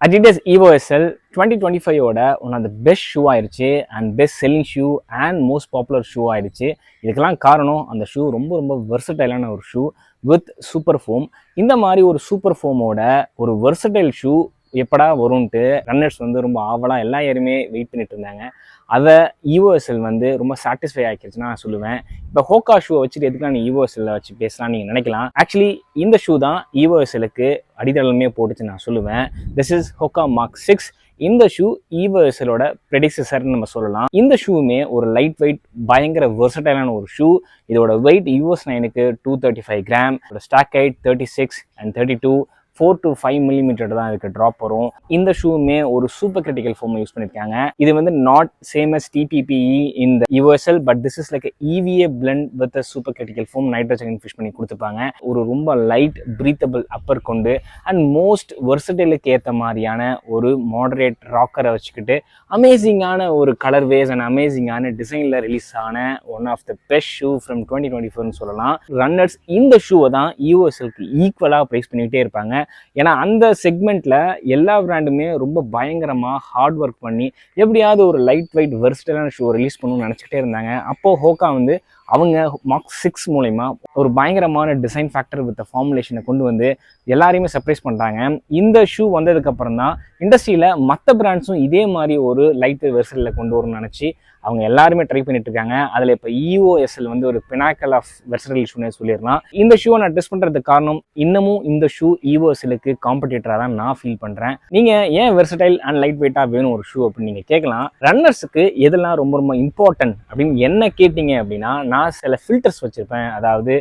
Adidas Evo SL 2025 ஓட one of the best shoe ஆயிடுச்சு and best selling shoe and most popular shoe ஆயிடுச்சு. இதுக்கெல்லாம் காரணம் அந்த ஷூ ரொம்ப வெர்சடைலான ஒரு ஷூ வித் சூப்பர் ஃபோம். இந்த மாதிரி ஒரு சூப்பர் ஃபோமோட ஒரு வெர்சடைல் ஷூ எப்படா வரும்ன்ட்டு ரன்னர்ஸ் ரொம்ப ஆவலாக எல்லா யாருமே வெயிட் பண்ணிட்டு இருந்தாங்க. அதை EOSL ரொம்ப சாட்டிஸ்ஃபை ஆகிடுச்சுன்னா நான் சொல்லுவேன். இப்போ ஹோக்கா ஷூவை வச்சுட்டு எதுக்குலாம் நீ EOSL வச்சு பேசலாம்னு நீங்கள் நினைக்கலாம். ஆக்சுவலி இந்த ஷூ தான் EOSLக்கு அடித்தளமே போட்டுச்சு நான் சொல்லுவேன். This is Hoka mark 6. இந்த ஷூ EOSLோட ப்ரெடிசஸர்னு நம்ம சொல்லலாம். இந்த ஷூவுமே ஒரு லைட் வெயிட் பயங்கர வெர்சடைலான ஒரு ஷூ. இதோட வெயிட் US 9க்கு 235 gram, stack height 36 and 32, 4 to 5 millimeter தான் இதுக்கு ட்ராப் வரும். இந்த ஷூவுமே ஒரு சூப்பர் கிரிட்டிக்கல் ஃபோம் யூஸ் பண்ணியிருக்காங்க. இது நாட் சேம் அஸ் TPPE இந்த EOSL, but this is like EVA blend with super critical foam nitrogen ஃபிஷ் பண்ணி கொடுத்துருப்பாங்க. ஒரு ரொம்ப லைட் பிரீத்தபிள் அப்பர் கொண்டு அண்ட் மோஸ்ட் வெர்சடைலுக்கு ஏற்ற மாதிரியான ஒரு மாடரேட் ராக்கரை வச்சுக்கிட்டு அமேசிங்கான ஒரு கலர் வேஸ் அண்ட் அமேசிங்கான டிசைனில் ரிலீஸ் ஆன one of the best shoe from 2024 சொல்லலாம். ரன்னர்ஸ் இந்த ஷூவை தான் EOSLக்கு ஈக்குவலாக ப்ரைஸ் பண்ணிக்கிட்டே இருப்பாங்க. ஏன்னா அந்த செக்மெண்ட்ல எல்லா பிராண்டுமே ரொம்ப பயங்கரமா ஹார்ட் ஒர்க் பண்ணி எப்படியாவது ஒரு லைட் வெயிட் வெர்சடைலான ஷூ ரிலீஸ் பண்ணணும்னு நினைச்சிட்டே இருந்தாங்க. அப்போ ஹோக்கா அவங்க மார்க் 6 மூலமா ஒரு பயங்கரமான டிசைன் ஃபேக்டர் வித் ஃபார்முலேஷனை கொண்டு வந்து எல்லாரையுமே சர்ப்ரைஸ் பண்ணுறாங்க. இந்த ஷூ வந்ததுக்கு அப்புறம் தான் இண்டஸ்ட்ரியில் மற்ற பிராண்ட்ஸும் இதே மாதிரி ஒரு லைட் வெர்சலில் கொண்டு வரணும்னு நினச்சி அவங்க எல்லாருமே ட்ரை பண்ணிட்டு இருக்காங்க. அதில் இப்போ EOSL ஒரு பினாக்கல் ஆஃப் வெர்சடைல் ஷூனே சொல்லிடலாம். இந்த ஷூவை நான் டெஸ்ட் பண்ணுறதுக்கு காரணம் இன்னமும் இந்த ஷூ EOSLக்கு காம்படிட்டராக தான் நான் ஃபீல் பண்ணுறேன். நீங்கள் ஏன் வெர்சடைல் அண்ட் லைட் வெயிட்டாக வேணும் ஒரு ஷூ அப்படின்னு நீங்கள் கேட்கலாம். ரன்னர்ஸுக்கு எதெல்லாம் ரொம்ப இம்பார்ட்டன்ட் அப்படின்னு என்ன கேட்டிங்க அப்படின்னா, நான் சில ஃபில்டர்ஸ் வச்சுருப்பேன். அதாவது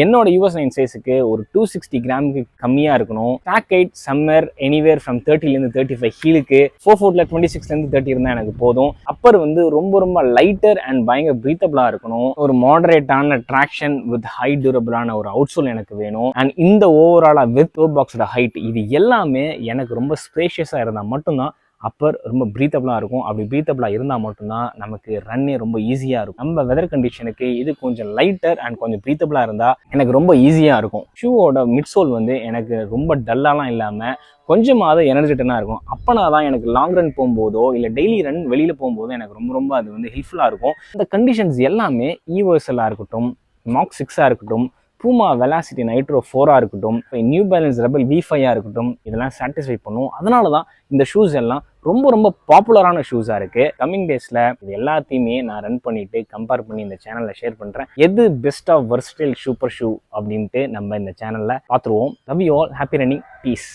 என்னோட US 9 சைஸுக்கு ஒரு 260 கிராமுக்கு கம்மியாக இருக்கணும். Stack height summer anywhere from 30லேருந்து 35 ஹீலுக்கு, 4 26லேருந்து 30 இருந்தால் எனக்கு போதும். அப்பர் ரொம்ப லைட்டர் அண்ட் பயங்கர பிரீத்தபிளாக இருக்கணும். ஒரு மாடரேட்டான ட்ராக்ஷன் வித் ஹை டியூரபிளான ஒரு அவுட்சோல் எனக்கு வேணும். அண்ட் இந்த ஓவராலாக வித் டோ பாக்ஸோட ஹைட் இது எல்லாமே எனக்கு ரொம்ப ஸ்பேஷியஸாக இருந்தால் மட்டும்தான் அப்பர் ரொம்ப ப்ரீத்தபிளாக இருக்கும். அப்படி ப்ரீத்தபிளாக இருந்தால் மட்டும்தான் நமக்கு ரன்னே ரொம்ப ஈஸியாக இருக்கும். நம்ம வெதர் கண்டிஷனுக்கு இது கொஞ்சம் லைட்டர் அண்ட் கொஞ்சம் ப்ரீத்தபிளாக இருந்தால் எனக்கு ரொம்ப ஈஸியாக இருக்கும். ஷூவோட மிட்சோல் எனக்கு ரொம்ப டல்லாலாம் இல்லாமல் கொஞ்சமாவது எனர்ஜெட்டிக்காக இருக்கும். அப்போனா தான் எனக்கு லாங் ரன் போகும்போதோ இல்லை டெய்லி ரன் வெளியில் போகும்போதோ எனக்கு ரொம்ப அது ஹெல்ப்ஃபுல்லாக இருக்கும். இந்த கண்டிஷன்ஸ் எல்லாமே EOSL இருக்கட்டும், மார்க் 6 இருக்கட்டும், பூமா வெலாசிட்டி நைட்ரோ 4 இருக்கட்டும், நியூ பேலன்ஸ் ரெபல் V5 இருக்கட்டும், இதெல்லாம் சாட்டிஸ்ஃபை பண்ணும். அதனால தான் இந்த ஷூஸ் எல்லாம் ரொம்ப பாப்புலரான ஷூஸாக இருக்குது. கம்மிங் டேஸில் இது எல்லாத்தையுமே நான் ரன் பண்ணிவிட்டு கம்பேர் பண்ணி இந்த சேனலில் ஷேர் பண்ணுறேன். எது best of versatile super shoe அப்படின்ட்டு நம்ம இந்த சேனலில் பார்த்துருவோம். Love you all. Happy running. Piece.